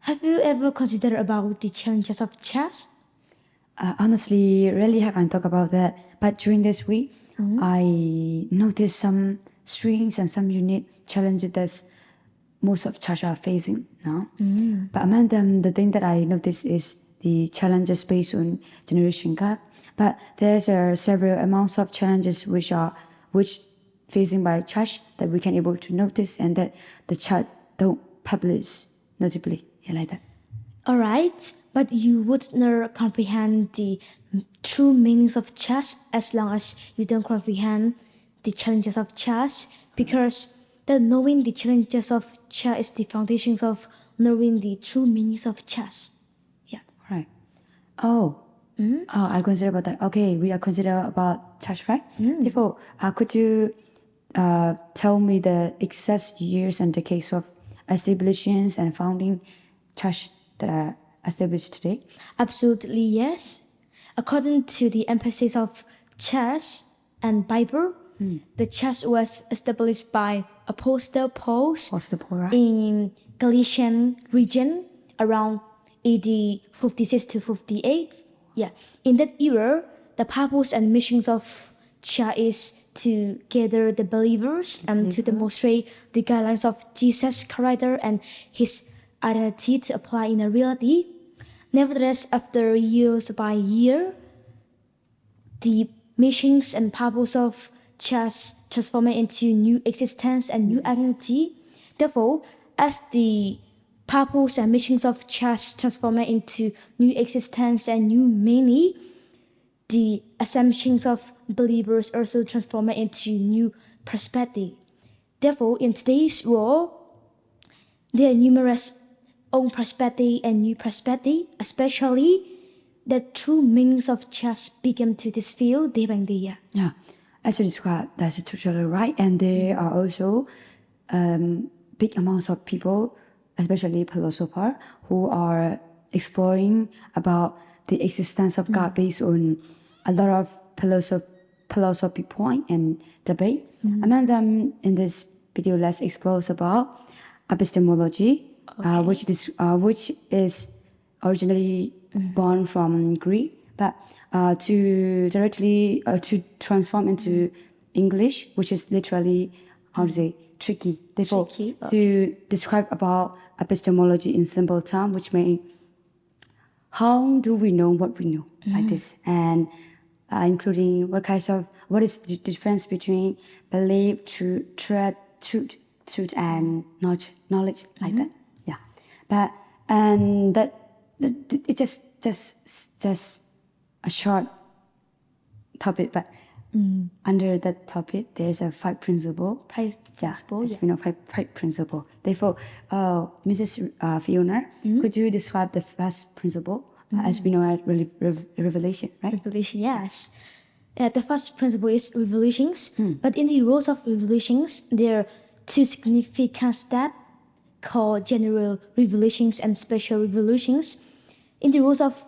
Have you ever considered about the challenges of chess? Honestly, really haven't talked about that. But during this week, I noticed some strange and some unique challenges that most of chess are facing now. But among them, the thing that I noticed is the challenges based on generation gap. But there's several amounts of challenges which facing by chess that we can able to notice and that the chat don't publish notably. Yeah, like that. All right, but you would never comprehend the true meanings of chess as long as you don't comprehend the challenges of chess, because the knowing the challenges of chess is the foundations of knowing the true meanings of chess. Yeah. Right. Oh, I consider about that. Okay, we are consider about chess, right? Therefore, could you tell me the exact years and decades of establishments and founding chess that are established today? Absolutely yes. According to the emphasis of chess and Bible, the chess was established by Apostle Paul What's the point, right? in Galatian region around AD 56 to 58. Yeah. In that era, the purpose and missions of chess is to gather the believers and to demonstrate the guidelines of Jesus' character and his identity to apply in a reality. Nevertheless, after years by year, the missions and purpose of chess transform into new existence and new identity. Therefore, as the purpose and missions of chess transform into new existence and new meaning, the assumptions of believers also transform into new perspective. Therefore, in today's world, there are numerous own perspective and new perspective, especially the true meanings of chess begin to this field day by day. Yeah, as you described, that's totally right. And there are also big amounts of people, especially philosophers, who are exploring about the existence of God based on a lot of philosophy point and debate. Among them, in this video, let's explore about epistemology, which is originally born from Greek, but to directly to transform into English, which is literally how to say tricky. Therefore, Tricky, to describe about epistemology in simple terms, which may how do we know what we know like this, and including what is the difference between belief, truth, and knowledge like that. Yeah, but and that it's just a short topic, but under that topic there's a five principle. As we know, five principle. Therefore, Mrs. Fiona, could you describe the first principle? As we know, as revelation, right? Revelation, yes. The first principle is revelations, but in the rules of revelations, there are two significant steps called general revelations and special revelations. In the rules of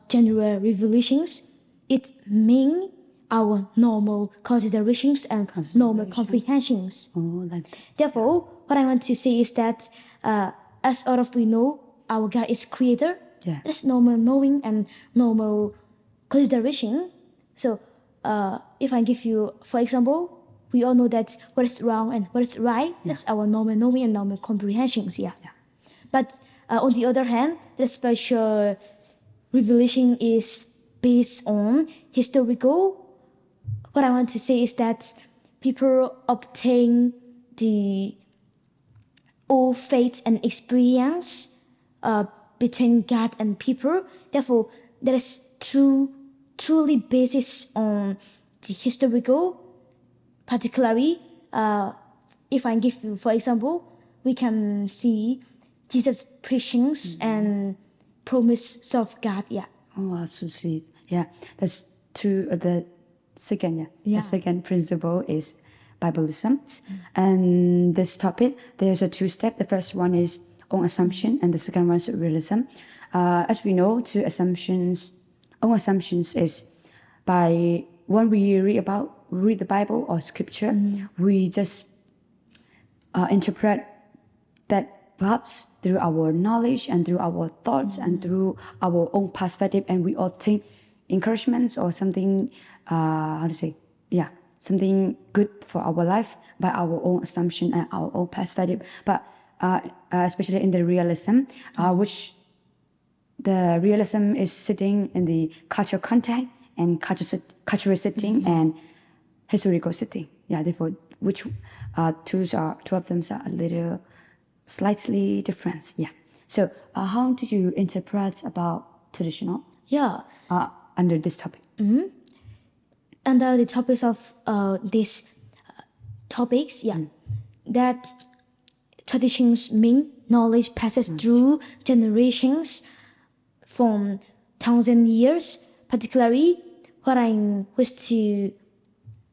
general revelations, it means our normal considerations and normal comprehensions. Oh, like that. Therefore, what I want to say is that as all of we know, our God is creator. Yeah. That's normal knowing and normal consideration. So if I give you, for example, we all know that what is wrong and what is right. That's our normal knowing and normal comprehensions. Yeah. But on the other hand, the special revelation is based on historical. What I want to say is that people obtain the all faith and experience between God and people. Therefore, there is truly basis on the historical. Particularly, if I give you, for example, we can see Jesus' preachings and promise of God. Yeah. Oh, absolutely. Yeah, that's true. The second, Yeah. The second principle is Bibleism. And this topic, there's a two step. The first one is on assumption, and the second one is realism. As we know, on assumptions is by when we read the Bible or scripture, we just interpret that perhaps through our knowledge and through our thoughts and through our own perspective, and we obtain encouragements or something, something good for our life by our own assumption and our own perspective. But especially in the realism, which the realism is sitting in the cultural context and cultural setting and historical setting. Yeah, therefore, which two of them are a little slightly different. Yeah. So, how do you interpret about traditional? Yeah. Under this topic. Under the topics of these topics, that traditions mean knowledge passes through generations from 1,000 years. Particularly, what I wish to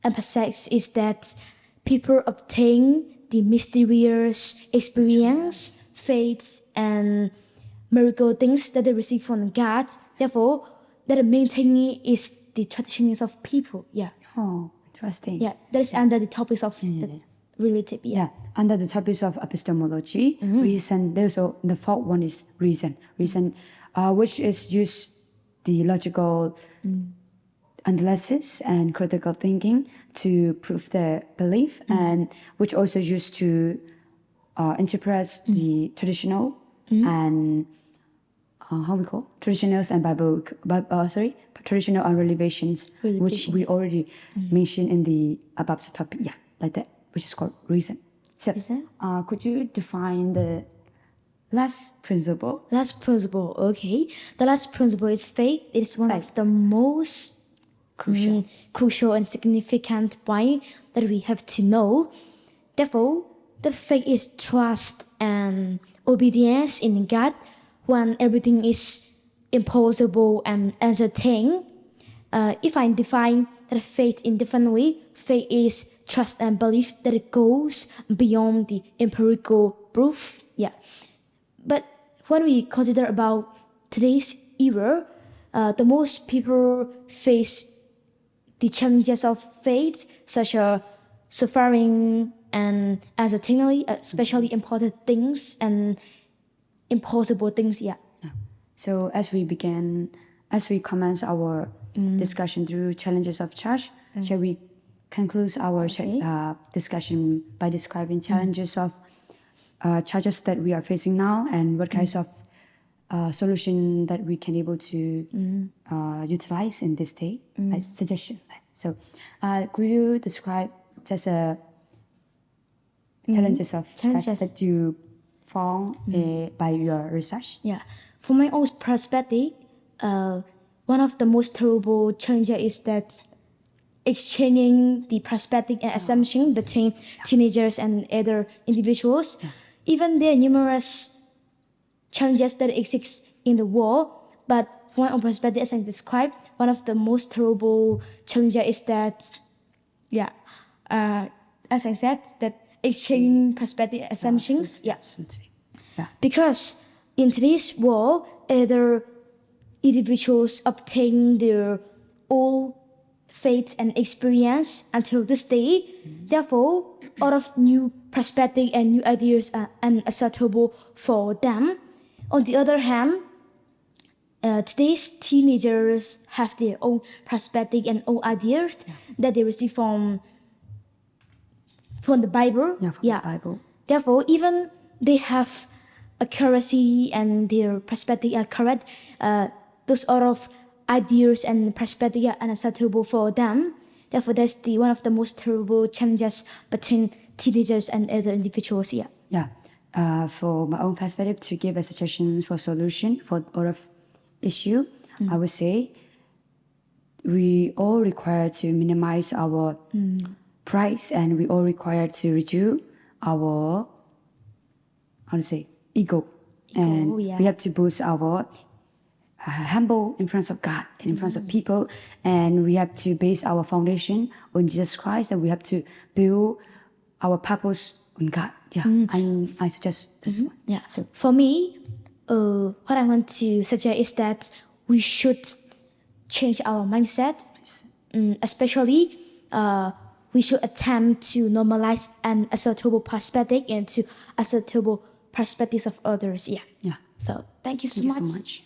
emphasize is that people obtain the mysterious experience, faith, and miracle things that they receive from God. Therefore, that maintaining is the traditions of people. Yeah. Oh, interesting. Yeah, that is under the topics of the relative. Yeah, under the topics of epistemology, reason. There's also the fourth one is reason. Reason, which is used the logical analysis and critical thinking to prove the belief, and which also used to interpret the traditional and how we call traditionals and traditional and revelations, which we already mentioned in the above topic. Yeah, like that, which is called reason. So, could you define the last principle? Last principle, okay. The last principle is faith. It is one of the most crucial and significant point that we have to know. Therefore, that faith is trust and obedience in God when everything is impossible and uncertain. If I define that faith in different way, faith is trust and belief that it goes beyond the empirical proof. Yeah. But when we consider about today's era, the most people face the challenges of faith, such as suffering and uncertainty, especially important things and impossible things. Yeah. So as we commence our discussion through challenges of church, shall we conclude our discussion by describing challenges of challenges that we are facing now and what kinds of solution that we can able to utilize in this day, like suggestion. So, could you describe just challenges that you found by your research? Yeah, from my own perspective, one of the most terrible challenges is that exchanging the perspective and assumption between teenagers and other individuals. Even there are numerous challenges that exist in the world, but from my own perspective, as I described, one of the most terrible challenges is that, as I said, that exchanging perspective assumptions. Absolutely. Yeah. Because in today's world, other individuals obtain their own faith and experience until this day. Therefore, all of new perspective and new ideas are unacceptable for them. On the other hand, today's teenagers have their own perspective and own ideas that they receive from the Bible. From the Bible. Therefore, even they have accuracy and their perspective are correct, those sort of ideas and perspective are unacceptable for them. Therefore, that's one of the most terrible challenges between teenagers and other individuals. For my own perspective, to give a suggestion for solution for all of issue, I would say we all require to minimize our price, and we all require to reduce our ego. And we have to boost our humble in front of God and in front of people, and we have to base our foundation on Jesus Christ, and we have to build our purpose on God. I suggest this one. So for me, what I want to suggest is that we should change our mindset, especially we should attempt to normalize an acceptable perspective and to acceptable perspectives of others. Yeah. Yeah. So thank you so Thank you much. so much.